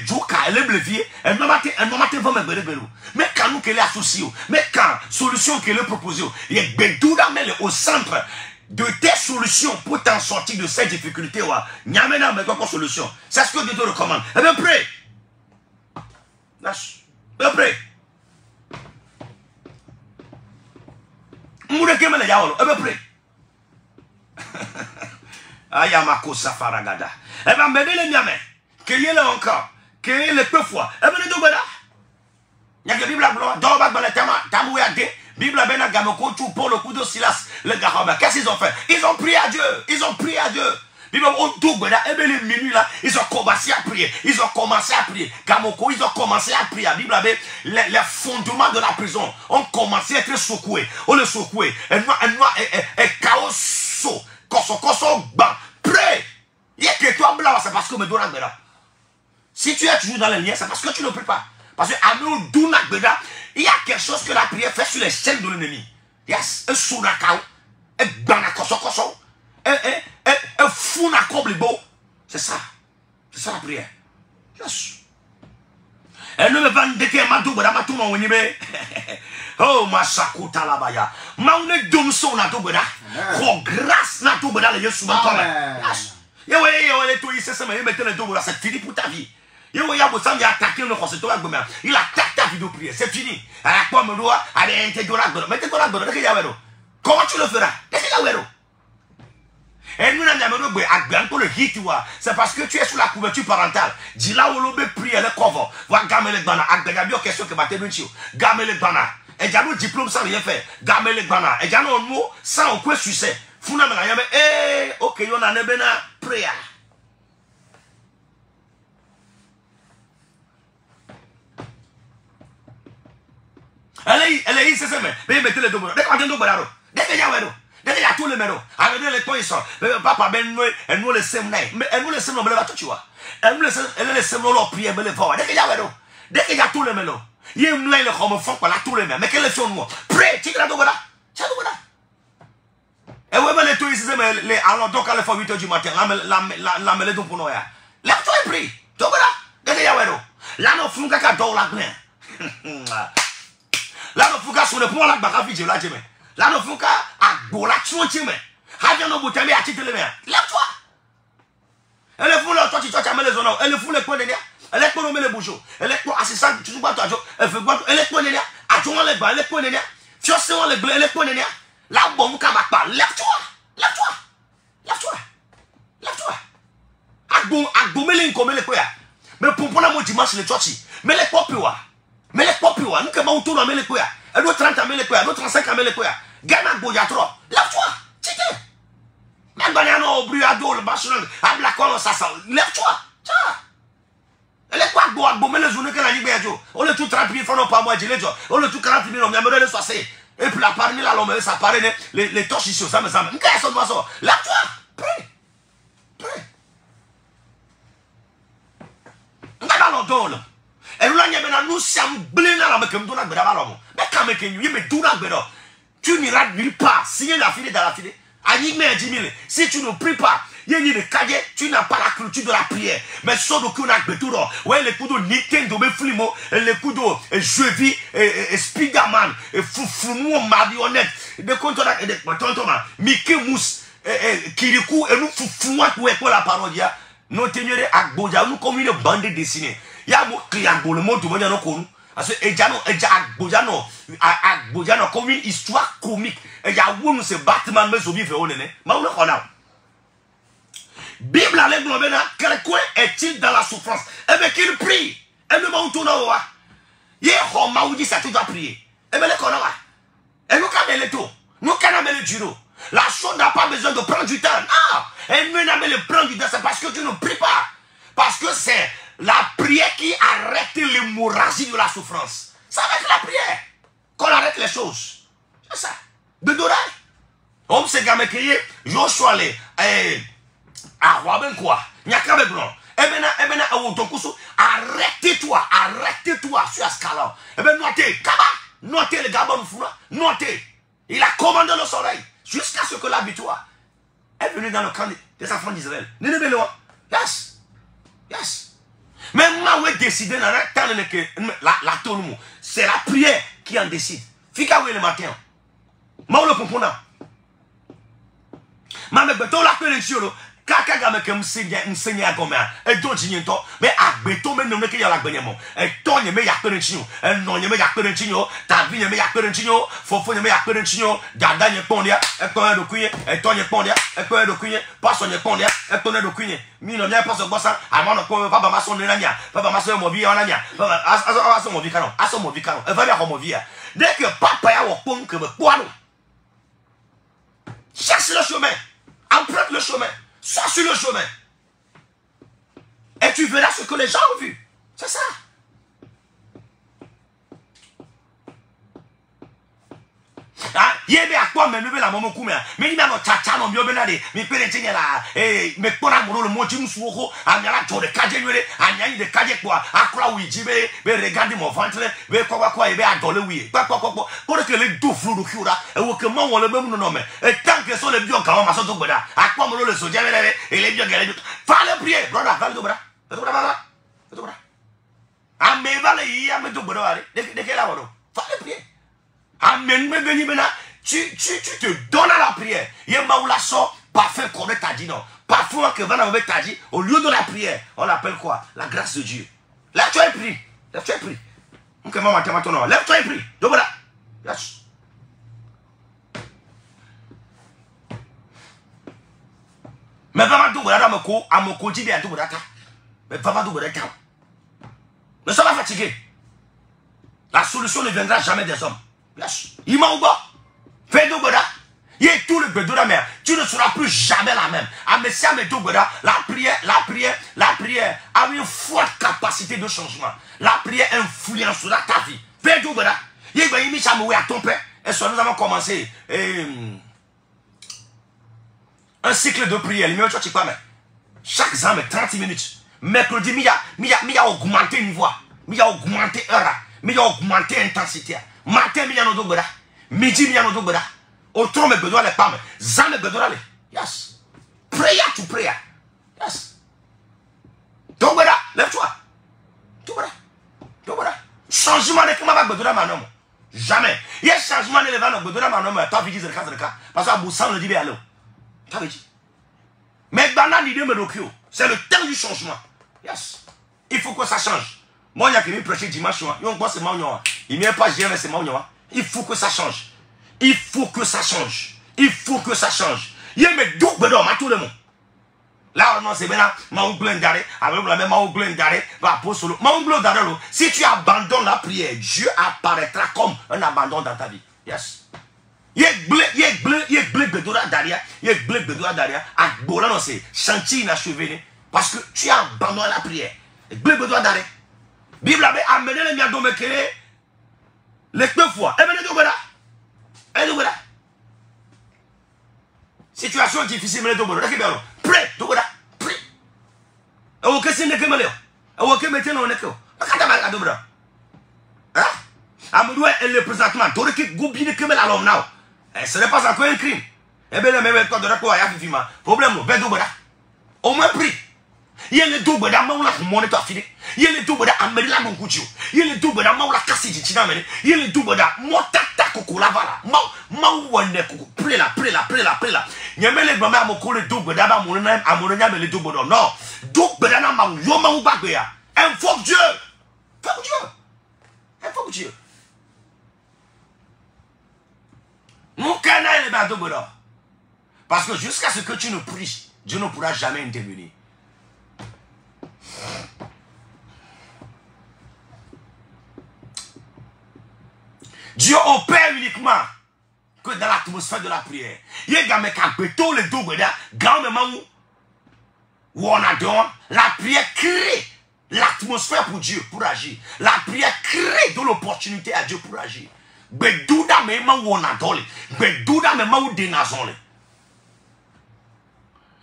joka, elle est levier, elle m'a maté va me bedebelo. Mais quand nous qu'elle est associée, mais quand solution qu'elle est proposée, il y a bedona me au centre de tes solutions pour t'en sortir de ces difficultés. Nyamena me quoi solution. C'est ce que Dieu te recommande. Eh bien, pray. Lâche. Pray. Moureke me le yaolo. Eh bien, pray. Ayamako safaragada. Eh bien, me les miamé. Que y est là encore. Que y est le peu fois. Eh bien, le doubada. Il y a que Bible à blanc. Dans le bas de tamoué à deux. Bible a bien gamoko tout pour le coup de Silas, le garaba. Qu'est-ce qu'ils ont fait? Ils ont prié à Dieu. Bible au double là, et bien les minuit là, ils ont commencé à prier. Gamoko, ils ont commencé à prier. Bible avait les fondements de la prison ont commencé à être secoués. On le secoué. Et chaos saut. Koso ban. Prie. Il y a que toi blanc, c'est parce que me donne là. Si tu es toujours dans les liens, c'est parce que tu ne pries pas. Parce que à nous Dounak Beda, il y a quelque chose que la prière fait sur les chaînes de l'ennemi. Yes, un sounakao, un banakoso, un founakoblibo. C'est ça la prière. Yes. Et nous me vendons que ma double, ma tourne au nibe. Oh, ma sakuta la baya. Ma une domson na double. Oh, grâce na double dans les yeux souvent comme. Yes. Yahweh, tout ici, c'est mettre le double, c'est fini pour ta vie. Il a attaqué le conseil. Il attaque ta vie de prière. C'est fini. Comment tu le feras? Et nous n'avons le hit. C'est parce que tu es sous la couverture parentale. Dis là où l'on peut prier le cover. Voir gamer les bananes. Agdagabio question que battre le gamer les bananes. Et j'ai un diplôme sans rien faire. Gamer les bananes. Et j'ai un mot sans aucun succès. Funa me la ok, on a une prière. Elle est ici, mais mettez les deux. Dès qu'on a deux bananes, dès qu'il y a tout le mélo, avec les points, ils sont. Papa, elle nous le sème, mais elle nous le sème, elle va tout, tu vois. Elle nous le sème, leur prière, elle le voit. Dès qu'il y a tout le mélo, il y a un mlin, le homme fond, là, tout le même. Mais quel est son mot? Prêt, tu as deux bananes. Et oui, mais les tout ici, mais alors, donc, à la fois 8h du matin, la mêlée pour nous. Lève-toi et prie. Donc, voilà, dès qu'il y a Là, nous faisons qu'à dormir la plein. Là, nous faisons qu'à sur le point là, baka fidje là, jeme. Là, nous faisons qu'à bola tuon jeme. Havien no boutemi à titre le maire. Lève-toi. Elle est fou là, toi tu as les zones. Elle est fou les points de l'air. Elle est pour nommer les bouchons. Elle est pour assistant, tu sais pas toi. Elle fait quoi? Elle est pour les l'air. Adjoint les bas, elle est pour les l'air. Fiocéon les bleus, elle est pour les l'air. Là, bon, nous camarades pas. Lève-toi. Lève-toi. Lève-toi. Lève-toi. Agbo, mais les comme les quoi. Mais pour prendre mon dimanche les tchotchi. Mais les popioa. Mais les popioa. Nous que ma autour de les quoi. Elle doit 30 à les quoi. Elle doit 35 à les quoi. Gana boya trop. Lève-toi. Tite. Même banana au bruit à dos, le bachelor. À la colonne, ça sent. Lève-toi. Tiens. Elle est quoi agbo, mais les journées qu'elle a dit, bien sûr. On le tout 30 000 francs par mois, on le tout 40 000, on vient me le soisser. Et puis la parmi là, l'homme, ça paraît, les torches ici, ça me semble. Qu'est-ce que ça doit ça? Lève-toi. Prie. Prie. Dans le dos, et nous sommes blés dans la comme la bédava. Mais quand me tout la bédava, tu n'iras nulle part. Si il a filé dans la filée, à 10 000, si tu ne pries pas, il y a des cahiers, tu n'as pas la culture de la prière. Mais sans aucun acte de tout, ouais, les coups de Nintendo, Flimo, les coups de Jevi, Spiderman, Foufou, marionnette, des comptes et des tonton, Mickey Mousse, Kirikou, et nous Foufou, pour la parodie. Nous tenions à Boja, nous comme une bande dessinée. Il y a un client, le mot de Boja, nous parce que Bojano comme une histoire comique. Et il y a un ce Batman, mais Zobi fait on est. Mais on a. Bible à l'aigle, quelqu'un est-il dans la souffrance? Et bien qu'il prie. Et le mot tourne au roi. Il y a un homme dit ça, tu dois prier. Et bien le connaît. Et nous quand le tout. Nous quand on le duro. La chose n'a pas besoin de prendre du temps. Ah! Et nous n'avons pas prendre du temps, c'est parce que tu ne pries pas. Parce que c'est la prière qui arrête l'hémorragie de la souffrance. C'est avec la prière qu'on arrête les choses. C'est ça. De Dora. On s'est gamé crié. Joshua les. Ah, Robin quoi. Nyaka blanc. Eh bien, arrêtez-toi. Arrêtez-toi sur Ascalon. Eh bien, notez. Kaba. Notez le Gabon Foula. Notez. Il a commandé le soleil. Jusqu'à ce que la victoire est venue dans le camp des enfants d'Israël. Yes. Yes. Mais moi, je décide la tonne. C'est la prière qui en décide. Fika où le matin. Moi, le comprends. Mais la connexion. Kaka game que m'enseigne à comment et donc j'y mais à béton mais non mais qu'il y a la benyamo et ton y me ya connexion et non y me ya connexion ta vie y me ya connexion fofo y me ya connexion dada y pondia et ton de couille et ton y pondia et ton de couille pas son y pondia et ton de couille mi no bien pas ce bossa avant de quoi papa ma son nanya papa ma son mo vie on nanya papa aso mo vie canon aso mo vie canon et va bien comme mo vie dès que papa ya wo pon que me quoi cherche le chemin emprunte le chemin. Sois sur le chemin. Et tu verras ce que les gens ont vu. C'est ça. Il y a à quoi me lever la maman koumé. Mais il y a un tata non bien benade. Mais peut être là. Et mais pour amour le mot du moussouko. Amiala to de kajenwele. Amiala de kaje quoi. Akla oui jibe. Mais regardez mon ventre. Mais quoi et bien adolé oui. Quoi. Pour que les deux flous de cura. Et au que moi on le même nom. Et tant que sont les biens quand on m'a sorti de là. À quoi me le soja et les biens galés. Fallait prier. Brother, fallait de bras. De bras. Amé valé y a me de bras. De quel avocat. Fallait prier. Amen, tu te donnes à la prière. Il y a un la sort, parfait qu'on t'a dit non. Parfois que Van t'a dit, au lieu de la prière, on l'appelle quoi? La grâce de Dieu. Lève-toi et prie. Lève-toi et prie. Lève-toi et prie. Donc voilà. Yes. Mais vraiment, tout voilà, à mon quotidien, tout voilà. Mais vraiment, tout voilà. Ne sois pas fatigué. La solution ne viendra jamais des hommes. Yes. Il m'a oublié. Fais de Goda. Il y a tout le Bédora mère. Tu ne seras plus jamais la même. Ah, mais si la prière a une forte capacité de changement. La prière influencera ta vie. Fais de Goda. Il y a une mise à mourir à ton père. Et soit nous avons commencé un cycle de prière. Chaque jour, 30 minutes. Mercredi, il y a augmenté une voix. Il y a augmenté heure. Il y a augmenté intensité. Matin, il y a un dogbeda. Midi, il y a un dogbeda. Autant me besoin les femmes. Zan me besoin les. Yes. Prayer to prayer. Yes. Dogbeda, lève-toi. Dogbeda. changement de comment va besoin ma nom. Jamais. Il y a changement de l'événement besoin ma nom. Toi, tu dis le cas. Parce que Boussan le dit bien alors. Tu as dit. Mais banane l'idée me l'occupe. C'est le temps du changement. Yes. Il faut que ça change. Moi, il y a qui me prêcher dimanche. Il n'y a pas gérer, c'est moi. Il faut que ça change. Il faut que ça change. Il faut que ça change. Il y a mes doubles d'hommes à tout le monde. Là, non, c'est maintenant, si tu abandonnes la prière, Dieu apparaîtra comme un abandon dans ta vie. Yes. Il y a chantier inachevé parce que tu as abandonné la prière. Bible avait amené les miens les deux fois. Situation difficile, mais prêt, prêt. Et au que c'est ne que me au que maintenant on est que. Hein? Amoureux et le présentement, tu que goubine que me la l'homme now. Ce n'est pas encore un crime. Eh bien, même quand de la quoi, il y a un problème, au moins prix. Il y a le double d'amour la monnaie à filer. Il y a le double d'amour la mon couture. Il y a le double d'amour la casse du tinamene. Il y a le double d'amour tata coco la vala. Mauane coco. Pré la. Il y a même les mamans mon collègue double d'amour mon nom à mon nom mais le double d'or. Non. Double d'amour yo ma ou bagaya. Invoque Dieu. Invoque Dieu. Mon canal est bas double d'or. Parce que jusqu'à ce que tu ne pries, Dieu ne pourra jamais intervenir. Dieu opère uniquement que dans l'atmosphère de la prière. Il y a des gens qui les doubles où on adore, la prière crée l'atmosphère pour Dieu pour agir. La prière crée de l'opportunité à Dieu pour agir. Bedouda même où on adore, bedouda même où dénazon.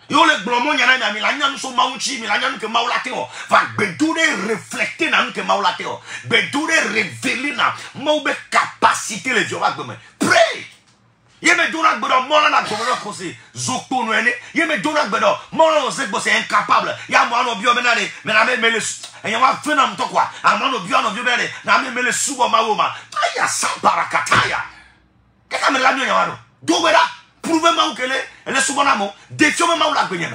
Yo le glomon yana na milanya so mauchi milanya ke maulateo va bedure reflecter na ke maulateo bedure révéler na maube capacité le Dieu va gbe pray ye me dona gbedo mo na gbedo ko se zokto no ene ye me dona gbedo mo na se gbo se incapable ya mo no bio menale me na me mele e ya wa fena mto kwa ama no bio bele na me mele subo mawoma aya samparakataya kaka me la nyo ya no do gbeda prouvez-moi que elle est souvent amour. Défions-moi où la gueule.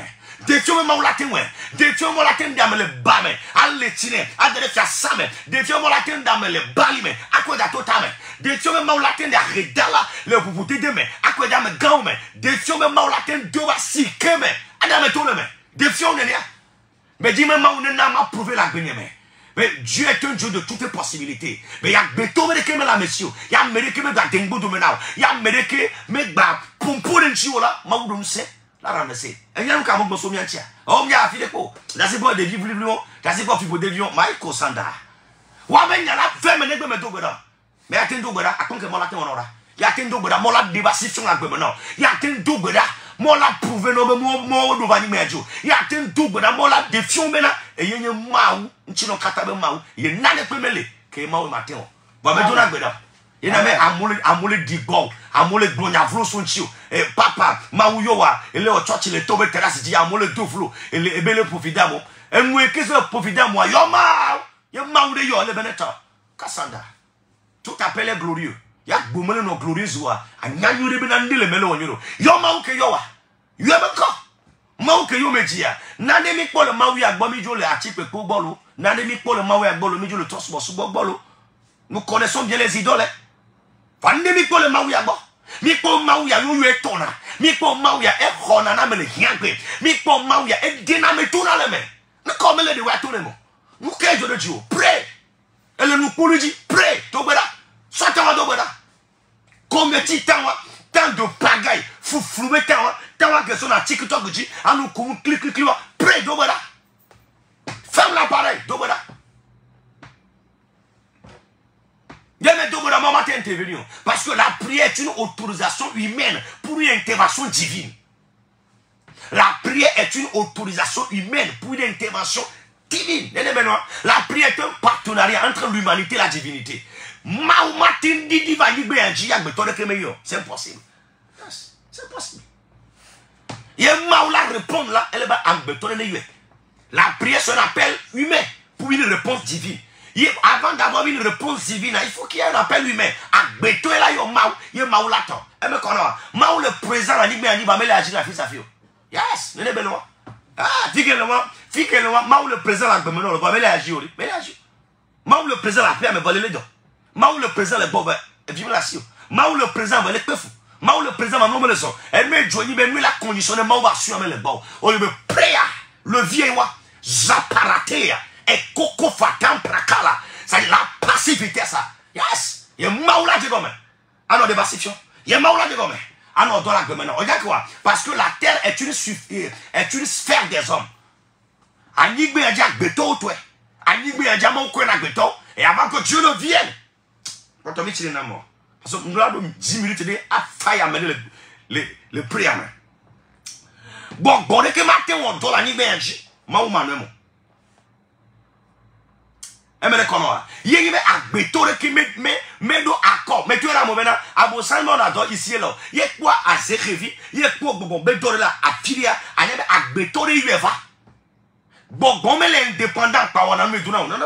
Défions-moi où la tenue. Défions-moi la tenue dans le bas. Allez, tirer. Allez, faire ça. Défions-moi la tenue dans le bas. À quoi d'atotame. Défions-moi où la tenue d'arredala. Le poupoute de me. À quoi d'ame gaume. Défions-moi où la tenue de si que me. Adame tout le me. Défions-moi. Mais dis-moi où on n'a prouvé la gueule. Mais Dieu est un Dieu de toutes les possibilités. Mais il y a béton de que la monsieur. Il y a mérité me da dengo de menao. Il y a mérité me ba pompo de chio là. Maoudou se la ramesse. Et il y a un camon de somiantia. Oh mia fille ko. Là c'est pas des vivres vivants. Là c'est pas fibo de vion. Maïko sanda. Wa men ya la fait me negbe me dogoda. Mais atendo goda akon ke mola te onora. Ya atendo goda mola débassi sur la gbe non. Ya atendo goda mola prouver no be mo do vani mejo. Ya atendo goda mola défion mena et yenye maou. Nchino katabe maou. Ye nane pemele ke maou matin. Wa me dona gbeda. Ye na me amole digo, amole glonya vlo sonchio. E papa maou yo wa ele o church le tobe terrasse di amole doflo ele ebele profitamo. Enwe ke so profitamo yo maou. Ye maou de yo le beneta. Kasanda. Tout appelé glorieux. Ya gbomele no glorieux wa. Anyanyu de benandi le mele wonyoro. Yo maou ke yo wa. Yo ebeko. Maou ke yo mejia. Nane mi po le maou ya gbo mi jo le atipe ko bolo. Nane mi po le maou ya gbo le mi jo le tosbo subo bolo. Nous connaissons bien les idoles. Fande mi po le maou ya gbo. Mi po maou ya yo etona. Mi po maou ya e khona na me le hiangbe. Mi po maou ya e dina me tuna le me. Ne comme le de wa to le mo. Nous ke jo de Dieu. Pray. Elle nous pour lui dit pray. To beda. Satan do beda. Combien de temps tant de pagaille, foufou tant que son TikTok dit, à nous clic, près d'Obada. Ferme l'appareil, d'Obada. Demain, d'Obada, maman t'est intervenu. Parce que la prière est une autorisation humaine pour une intervention divine. La prière est une autorisation humaine pour une intervention divine. La prière est un partenariat entre l'humanité et la divinité. C'est impossible. C'est possible. Il y a Maoula répondre là, elle va embêter. La prière c'est un appel humain pour une réponse divine. Avant d'avoir une réponse divine, il faut qu'il y ait un appel humain. Agbeto là yo mau, yo mau lato. Et me kono, mau le présent la nigbe ani ba me la agir la fille sa fille. Yes, ne belo. Ah, fike le mau le présent la gbe me no ba me la agir ori. Me la agir. Mau le présent la paix me voler le do. Mau le présent le bobe et vivre la sio. Mau le présent va le pefu. Mau le présent va me le son. Elle me joini ben lui la conditionner mau va sur me le bon. On le prier le vieillois zaparatea. Et coco fatam prakala. C'est la passivité ça. Yes. Il y a maoula de gomme. Alors de bassifion. Il y a maoula de gomme. Alors dans la gomme. Regarde quoi. Parce que la terre est une sphère des hommes. Anigbe a dit beto toi. Anigbe a dit mon coin à beto. Et avant que Dieu ne vienne. Quand on met les nains morts. Parce que nous avons 10 minutes de à faille à mener le prière. Bon, dès que matin on doit l'anigbe a dit. Maouma non. Emele kono yegi me agbetore ki me do accord me tu era mo bena abo sanmo na do ici là ye kwa azerevi ye kwa gbogbo be do la afilia anya be agbetore yeva gbogbo me l'indépendant pa wona me do na non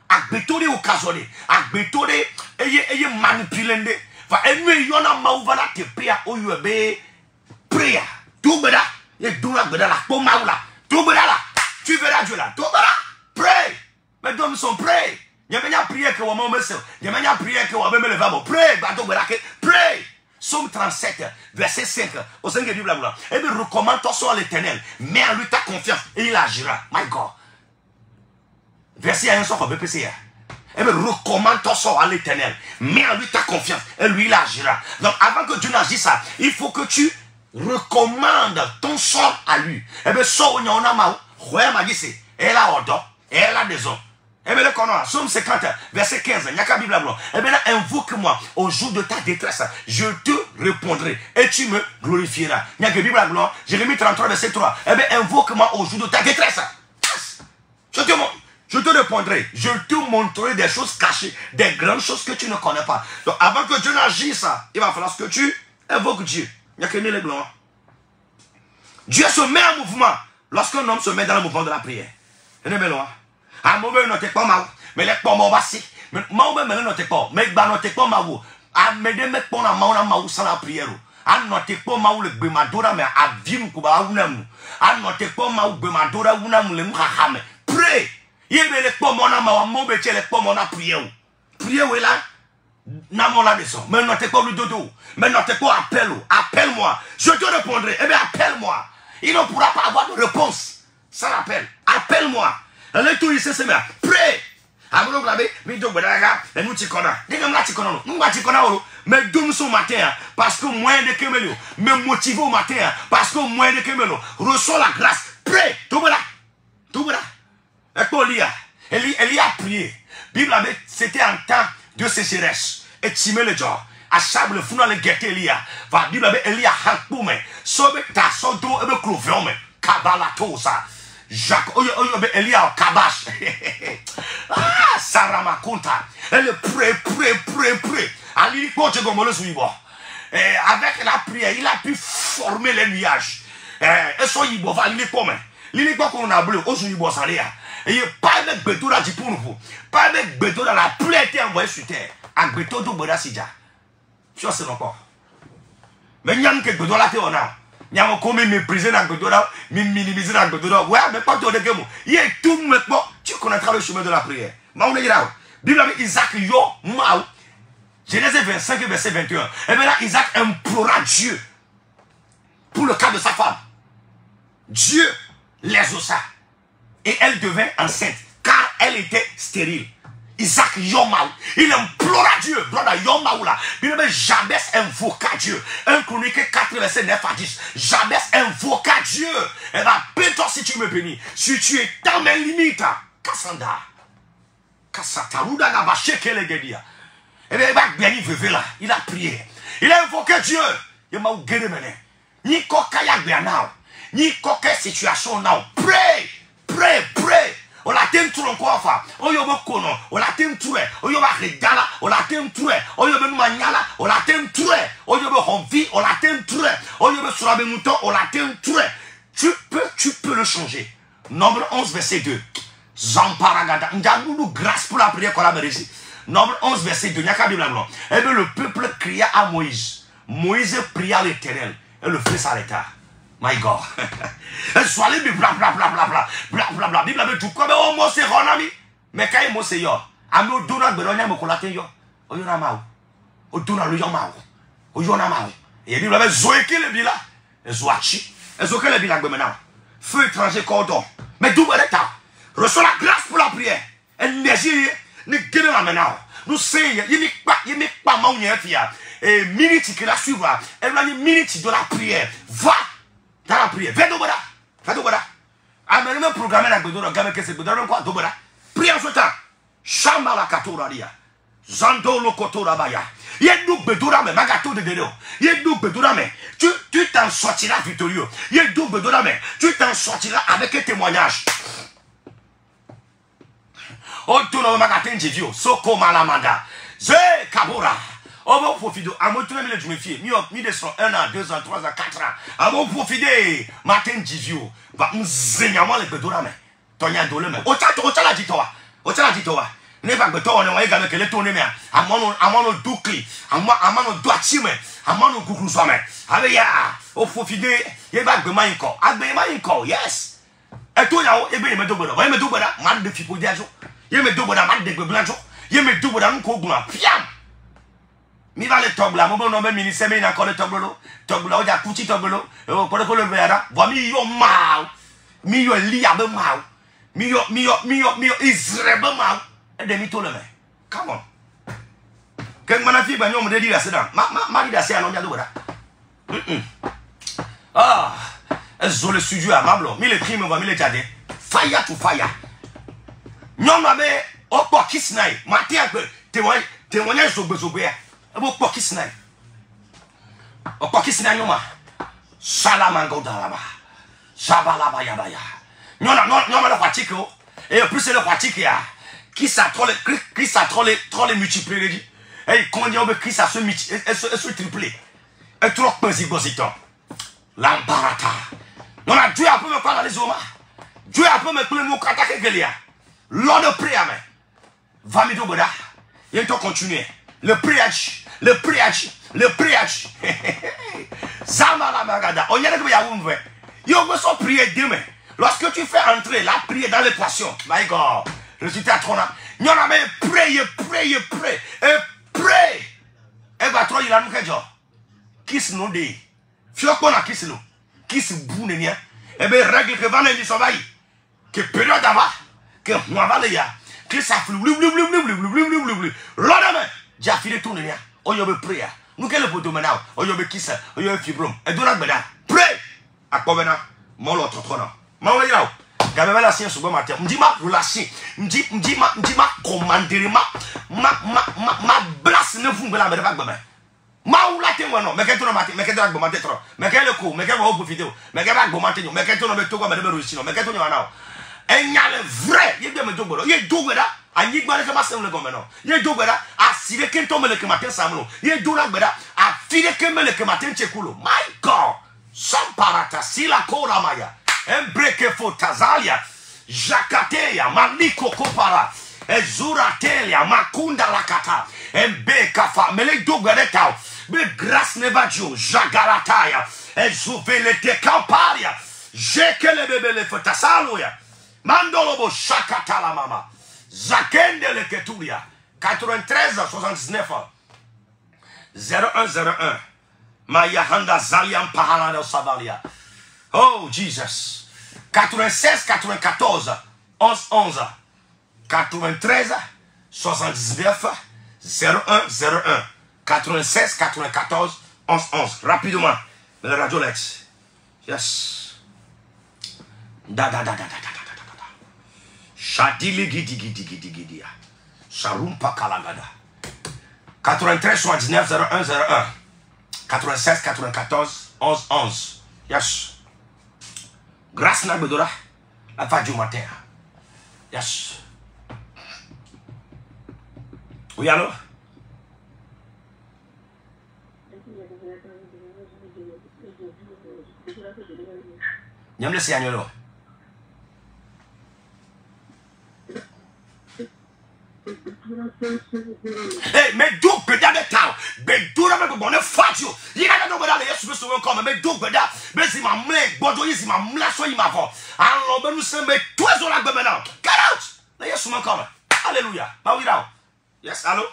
agbetore occasionné agbetore eye manipulende fa enu yona mauva na tepia oyu be prayer tout beda ye do na beda la po maula tout beda la tu verras Dieu là tout beda pray. Mais d'hommes sont prêts. Il y a une prière que vous m'avez fait. Il y a une prière que vous m'avez fait. Pray. Somme 37, verset 5. Au sein de la Bible, et bien recommande toi à l'Éternel. Mets en lui ta confiance et il agira. My God. Verset 1 sur le BPCA. Et bien recommande toi à l'Éternel. Mets en lui ta confiance et lui il agira. Donc avant que Dieu n'agisse ça, il faut que tu recommandes ton sort à lui. Et bien sort on a ma dit elle a ordre, elle a des hommes. Eh bien, le Somme 50, verset 15, il y a qu'à Bible. Eh bien, invoque-moi au jour de ta détresse. Je te répondrai et tu me glorifieras. Il y a que Bible. Jérémie 33, verset 3. Eh bien, invoque-moi au jour de ta détresse. Je te répondrai. Je te montrerai des choses cachées, des grandes choses que tu ne connais pas. Donc, avant que Dieu n'agisse, il va falloir que tu invoques Dieu. Il y a que les blancs. Dieu se met en mouvement lorsqu'un homme se met dans le mouvement de la prière. Il est blanc. Ah, mauvais note pas mal, mais les pas mauvais. Mais mauvais me note pas, mais bah note pas mal. Ah, mais des mecs pour la maou sans la prière. Ah, note pas mal le bemadora mais à vim kuba unam. Ah, note pas mal bemadora unam le mkhame. Pray. Il me les pas mon ama mauvais les pas mon prière. Prière là. Na mon la descend. Mais note pas le dodo. Mais note pas appelle-moi. Je te répondrai. Eh bien appelle-moi. Il ne pourra pas avoir de réponse sans appel. Appelle-moi. Le tout ici c'est bien. Pray. Amono blabe, mi do gbadaga, e nu tikona. Dega mla tikona no. Ngba tikona oro. Me dum so matin parce que moins de kemelo. Me motive au matin parce que moins de kemelo. Reçois la grâce. Pray. Tout bla. Tout bla. Et pour Elia a prié. Bible c'était en temps de sécheresse. Et timé le jour. À chaque le funa le guetter Elia. Va Bible Elia hakpume. Sobe ta sodo e be clovion me. Kabala tosa. Jacques, Elia Kabash. Ah, Sarah Makunta. Elle prie. Ali Koche Gomolo Souibo. Avec la prière, il a pu former les nuages. Et son Ibo va l'Iliko. L'Iliko qu'on a bleu, au Souibo Salia. Et pas avec Beto là, pour nous. Pas avec Beto là, la pluie était envoyée sur terre. Avec Beto do Boda Sidja. Je sais encore. Mais il y a un que Beto là, on a. Nyamo comme mépriser dans Godora, minimiser dans Godora. Ouais, mais pas tout de gemo. Il est tout maintenant. Tu connaîtras le chemin de la prière. Mais on est là. Bible Isaac yo mau. Genèse 25 verset 21. Et bien là, Isaac implora Dieu pour le cas de sa femme. Dieu les ossa. Et elle devint enceinte car elle était stérile. Isaac Yomau, il implora Dieu, brother Yomau là. Il avait Jabez invoqua Dieu. 1 Chronique 4 verset 9 à 10. Jabez invoqua Dieu. Et va toi si tu me bénis. Si tu es dans mes limites, Kassanda, Kassata, Ruda va checker les guédia. Et bien il va bénir veuve là. Il a prié. Il a invoqué Dieu. Il m'a guéri maintenant. Ni kokaya gbianao. Ni koke situation now. Pray. On la tem tout encore fa. On yo bo kono, on la tem tout. On yo ba regala, on la tem tout. On yo be manyala, on la tem tout. On yo be honvi, on la tem tout. On yo be sura be mouton, on la tem tout. Tu peux le changer. Nombre 11 verset 2. Zamparagada. Nous grâce pour la prière qu'on a méritée. Nombre 11, verset 2. Et bien le peuple cria à Moïse. Moïse pria à l'Éternel. Et le feu s'arrêta. My God. Et soit les bla bla bla bla bla bla bla bla. Bible avait tout comme oh moi c'est Ronami. Mais quand moi c'est yo. Ami au dona beronia me kolate yo. O yo na mau. O dona lo yo mau. O yo na mau. Et Bible avait zoeke le bila. Et zoachi. Et zoeke le bila gbe maintenant. Feu étranger cordon. Mais d'où est l'état? Reçois la grâce pour la prière. Énergie ne guérit la maintenant. Nous seigneur, il n'est pas mon fia. Et minute qui la suivra. Elle va une minute de la prière. Va dans la prière. Va d'Obada. Va d'Obada. Amen. Même programme la Bédora. Gamme que c'est Bédora. Quoi d'Obada. Prie en ce temps. Chamba la Katoradia. Zando lo Kotora Baya. Yedou Bédora mais Magato de Délo. Yedou Bédora mais tu t'en sortiras victorieux. Yedou Bédora mais tu t'en sortiras avec un témoignage. Oh, tout le monde m'a gâté Soko Malamanda. Zé Kabora. On va profiter. À moi, tout le monde je me fie. Mi descend 1 an, 2 ans, 3 ans, 4 ans. À moi, profiter. Matin, Jivio. Va m'zénialement les pédora, mais. Tonya dole, mais. Ota la dit toi. Ota la dit toi. Ne va que toi, on est gamin que les tourner, mais. À mon doukli. À mon doiti, mais. À mon coucou, soit, mais. Avec ya. Au profiter. Il va que maïnko. Agbe maïnko, yes. Et toi, il va me double. Il me double. Mal de fipo diajo. Il me double. Mal de blanco. Il me double. Nkoguna. Piam. Mi va le togla, mo bon même ministère mais encore le toglo. Toglo, il y a petit toglo. Pour le verra. Voit mi yo mau. Mi yo li abe mau. Mi yo Israël mau. Et demi to le mais. Come on. Quand mana fi ba nyom de di la sedan. Ma di da se anon ya do bada. Ah, zo le studio à mablo. Mi le crime va mi le jade. Fire to fire. Nyom abe opo kisnai. Mati abe témoignage zogbe. Ebo pokisnai. O pokisnai nyoma. Salamango dalaba. Sabalaba yabaya. Nyoma le fatiko. Et plus le pratique ya. Qui ça trop les multiplier. Et quand on dit Christ a se tripler. Et trop position. L'ambarata. Non a Dieu a peu me parler les hommes. Dieu a peu me parler mon kata que gelia. Lord de prière mais. Va mi do boda. Il faut continuer. Le priage. Zambala magada. On y a que ya ouvre. Yo me so prier demain. Lorsque tu fais entrer la prière dans l'équation, my God, résultat trop là. N'y en a mais pray. Et pray. Et va trop il a nous que jo. Kiss nous de. Fioko na kiss nous. Kiss boune nia. Et ben règle que va les sauvaille. Que période d'avant. Que moi va les ya. Que ça flou. L'ordre j'ai filé tout nia. On y a prière. Nous quel poteau maintenant. On y a kiss. On y a fibrome. Et de là beda. Pray. À quoi maintenant? Mon l'autre trop non. Maman yao. Gabe la science sur bon matin. M'di ma relation. M'di ma commander ma blase ne vous la pas gamin. Ma ou la te non. Mais que tu no matin. Mais que tu no matin trop. Mais que le coup. Mais que va profiter. Mais que va matin. Mais que tu no me to me réussir. Mais que tu no na. Et y a le vrai. Il me dogo. Il dogo là. Ani gba le kama sem le gomen non. Il dogo là. A sire que to me le matin samlo. Il dogo là beda. A file que me le matin chekulo. My God. Sans parata sila kora maya. Embreke fotazalia. Jakateya maliko kopara. Ezuratelia makunda lakata. Embe kafa mele dogareta. Be grâce nevadio jagarataya. Ezuvele te camparia. Jekele bebe le fotasaloya. Mandolobo shakatala mama. Zakende le keturia. 93 79 0101. Mayahanda Zaliam Pahalada Savalia. Oh Jesus. 96 94 11 11. 93 79 0101. 96 94 11 11. Rapidement. Le radio Lex. Yes. Da. Shadili gidi. Sharumpa kalagada. 93 79 0101. 96 94 11 11. Yes. Grâce na bedora. La fin du matin. Yes. Oui, allô? Nyam le signalo. Hey, me do better the town. Be do not be born a fight you. You never know whether the yes will come. Me do better. Me see my mleg, but you see my mleg so you my fault. I don't know, but you say me twice all like me now. Get out. The yes will come. Hallelujah. Now we down. Yes, hello.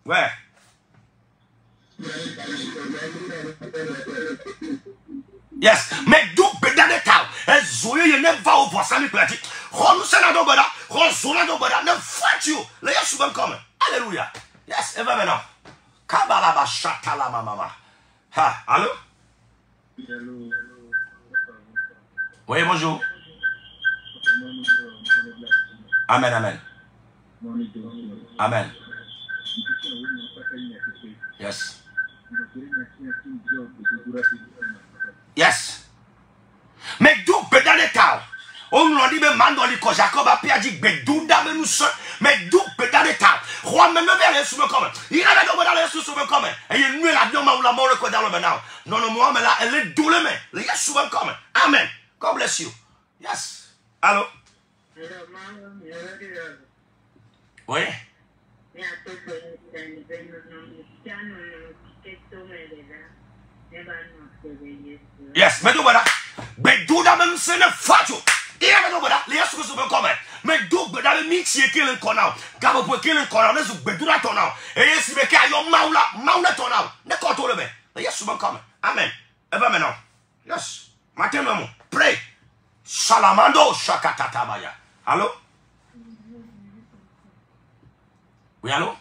Where? Yes, me do better the town. And Zoe, you never over Sammy Platy. Hold Senado better. Hold Sonado better. Never fight you. The yes will come. Hallelujah. Yes, ever now. Kabalaba shatala mama. Ha, allô? Oui, bonjour. Amen, amen. Amen. Yes. Yes. Mais d'où better the cow? On nous dit, mais mandoli ko Jacob a perdu bedunda mais nous sommes. Mais d'où better the cow? Roi même vers les sous comme. Il a dans les sous comme. Et il nous la bien ma ou la mort ko dans le maintenant. Non non moi mais là elle est doule mais. Les gars souvent comme. Amen. God bless you. Yes. Allô? Oui. Yes, mais d'où voilà? Mais d'où dans même c'est ne fatu. Il y a d'où voilà? Les gens sont comme. Mais d'où dans le mixer qui est le corner. Quand vous pouvez qui le corner, les autres bedou la tonneau. Et si me qu'il y a maula tonneau. Ne contrôle pas. Les gens sont comme. Amen. Et ben maintenant. Yes. Maintenant, pray. Salamando shakatata maya. Allô? Oui, allô?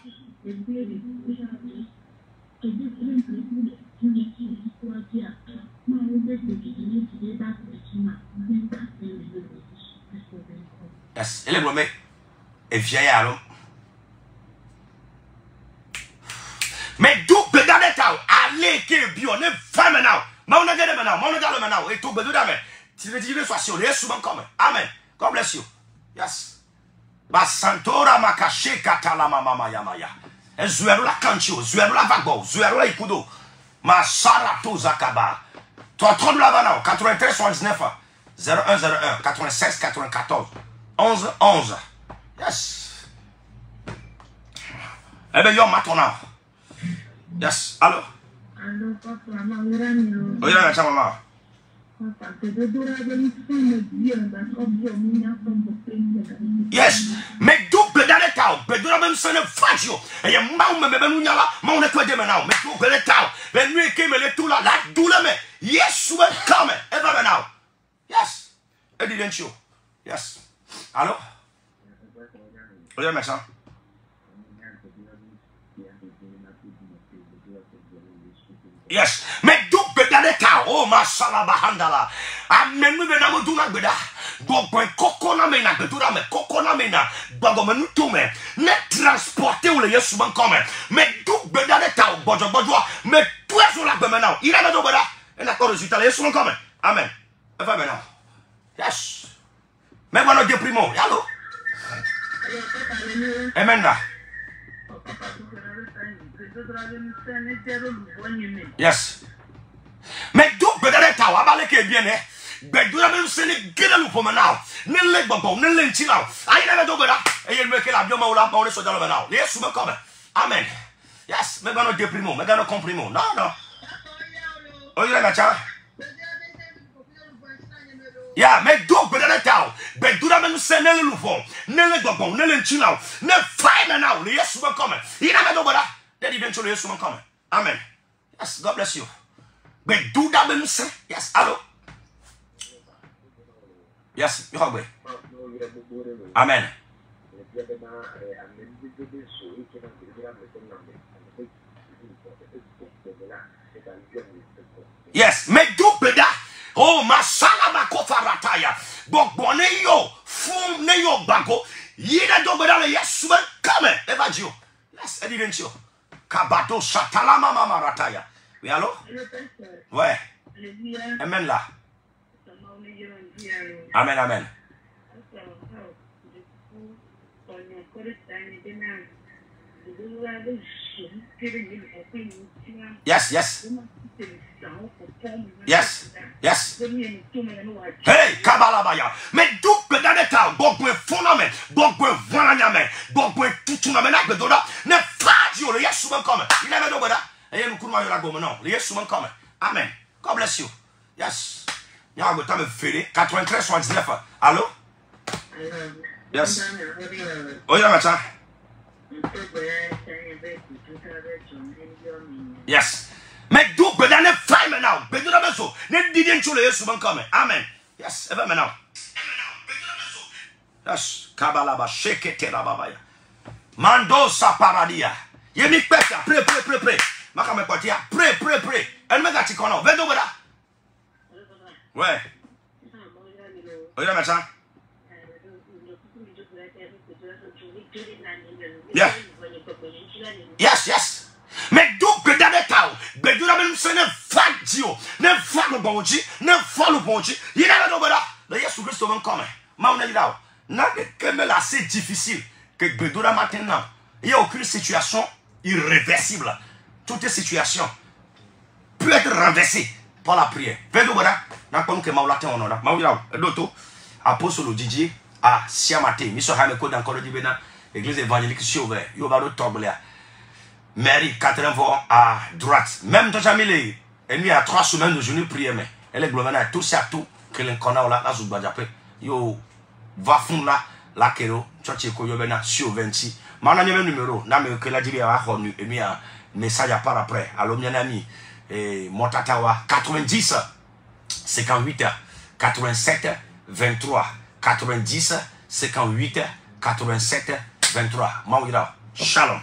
Yes, elle est bonne, et vieille alors. Mais d'où bedane tao, allez que bio ne femme now. Mais on a gagné maintenant, on a gagné maintenant. Et tout bedou dame. Tu veux dire soit sur les souvent comme. Amen. God bless you. Yes. Basantora makache katala mama yamaya. Zuero la kancho, zuero la vago, zuero la ikudo. Masara to zakaba. Toi, 30 là maintenant, 93 79 01 01 96 94 11 11. Yes. Eh bien, yo maintenant. Yes. Allô? Allô, papa, maman. Oui, là, maman. Yes, mais double dans les tao, mais double même ça ne fâche yo. Et y'a maman me ben nous là, maman ne quoi de maintenant, mais double les tao, mais nous qui me les tout là, la doule mais yes we come, et va maintenant. Yes, et didn't you? Yes. Allô? Oui, méchant. Yes, mais double dans les tao, oh ma salabahandala. Amen, nous venons de la beda. Gogwen kokona mena bedura me kokona mena bagoma nuto me ne transporter ou le yesuban comme mais tout beda de ta bojo mais tout est sur la bema now il a bedo beda et la résultat le yesuban comme amen et va maintenant yes mais voilà déprimo allô amen là yes mais tout beda de ta wa balé que bien hein bedura même c'est ne gënalu pour maintenant ne le gbogbo ne le nti now ayi na do beda e ye me ke la bio ma wala ma wala so dalo now le yesu me come amen yes me gonna déprimo me gonna comprimo non non o yira na cha ya me do beda taw bedura même c'est ne le fo ne le gbogbo ne le nti now ne fine now le yesu me come yi na do beda then eventually yesu me come amen yes God bless you bedura même c'est yes hello. Yes, you have it. Amen. Yes, me do better. Oh, masala makofarataya. Bogbone yo, fum ne yo bago. Yida do better le yes, come. Ever you. Yes, I didn't you. Kabato shatalama mama rataya. Oui, allô? Ouais. Amen là. Amen, amen. Yes, yes. Yes, yes. Hey, Kabalabaya. Mais double dans les temps. gbogbo fona me gbogbo vana nyame gbogbo tutu na me na gbedoda ne faji o le Yesu ben come you never know whether e yen kuruma yo la go no le Yesu ben come amen. God bless you. Yes. Now go time fere 93 Allô? Yes. Oh yeah, macha. Yes. Mais do go down fight me now. Be do na beso. Ne didn't chule Yesu ben come. Amen. Yes, ever me now. Yes. Kabalaba shekete la baba ya. Mando sa paradia. Ye mi pesa. Pray. Maka me potia. Pray. And me got ikono. Vedo weda. Ouais. Oh yeah, macha. Yeah. Yes. Mais do que dans le temps, ben do na même se ne fadio, ne falo bonji, ne falo bonji. Il a la dobada. Le Yesu Christ va comme. Ma on est là. Na que me là c'est difficile que bedo na maintenant. Il y a aucune situation irréversible. Toute situation peut être renversée par la prière. Bedo bada. Na kono ke ma on latin on a. Ma on là. Doto apostole Didier à Siamate. Mi so ha me ko dans ko di bena. Église évangélique Sauvé, il y a d'autres Mairie 80 voix à droite. Même dans Jamilé, elle y a 3 semaines de jeûne prière, mais elle est globale à tout ça tout que l'inconnu là, la zouba d'après. Yo va fond là, la kero, tu ko yo bena sur 26. Mana nyeme numéro, na me que la dit a honu et mi un message à part après. Allo mi ami et Motatawa 90 58 87 23 90 58 87 23. Shalom.